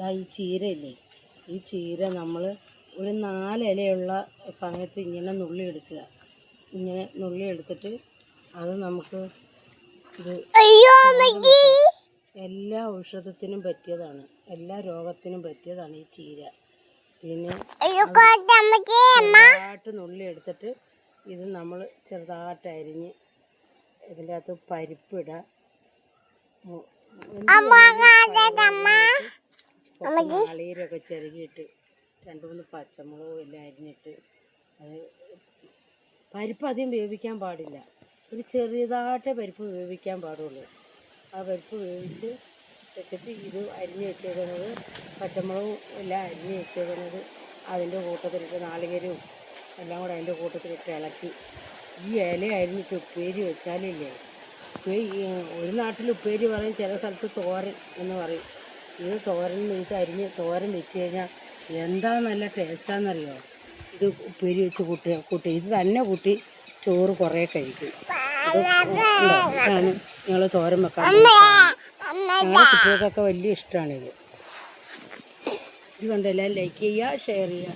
ഈ ചീരയില്ലേ, ഈ ചീര നമ്മൾ ഒരു 4 ഇലയുള്ള സമയത്ത് ഇങ്ങനെ നുള്ളിയെടുക്കുക. ഇങ്ങനെ നുള്ളിയെടുത്തിട്ട് അത് നമുക്ക് ഇത് എല്ലാ ഔഷധത്തിനും പറ്റിയതാണ്, എല്ലാ രോഗത്തിനും പറ്റിയതാണ് ഈ ചീര. പിന്നെ ചെറുതായിട്ട് നുള്ളിയെടുത്തിട്ട് ഇത് നമ്മൾ ചെറുതായിട്ട് അരിഞ്ഞ് ഇതിൻ്റെ അകത്ത് പരിപ്പിടുക, നാളീരൊക്കെ ചെറുകിയിട്ട് 2-3 പച്ചമുളകും എല്ലാം അരിഞ്ഞിട്ട്, അത് പരിപ്പ് അധികം വേവിക്കാൻ പാടില്ല, ഒരു ചെറിയതായിട്ടേ പരിപ്പ് വേവിക്കാൻ പാടുള്ളൂ. ആ പരിപ്പ് വേവിച്ച് വെച്ചിട്ട് ഇത് അരിഞ്ഞ് വെച്ചേക്കുന്നത്, പച്ചമുളകും എല്ലാം അരിഞ്ഞ് വെച്ചേക്കുന്നത് അതിൻ്റെ കൂട്ടത്തിലിട്ട്, നാളികേരവും എല്ലാം കൂടെ അതിൻ്റെ കൂട്ടത്തിലിട്ട് ഇളക്കി ഈ ഇല അരിഞ്ഞിട്ട് ഉപ്പേരി വെച്ചാലില്ലേ, ഒരു നാട്ടിൽ ഉപ്പേരി പറയും, ചില സ്ഥലത്ത് തോരൻ എന്ന് പറയും. ഇത് തോരൻ, ഇത് അരിഞ്ഞ് തോരൻ വെച്ച് കഴിഞ്ഞാൽ എന്താ നല്ല ടേസ്റ്റാണെന്നറിയോ. ഇത് ഉപ്പേരി വെച്ച് കൂട്ടി ഇത് തന്നെ കൂട്ടി ചോറ് കുറേ കഴിക്കും. ഇതാണ് ഞങ്ങൾ തോരൻ വെക്കാൻ. ഞങ്ങളുടെ കുട്ടികൾക്കൊക്കെ വലിയ ഇഷ്ടമാണിത്. ഇത് കണ്ടെല്ലാം ലൈക്ക് ചെയ്യുക, ഷെയർ ചെയ്യുക.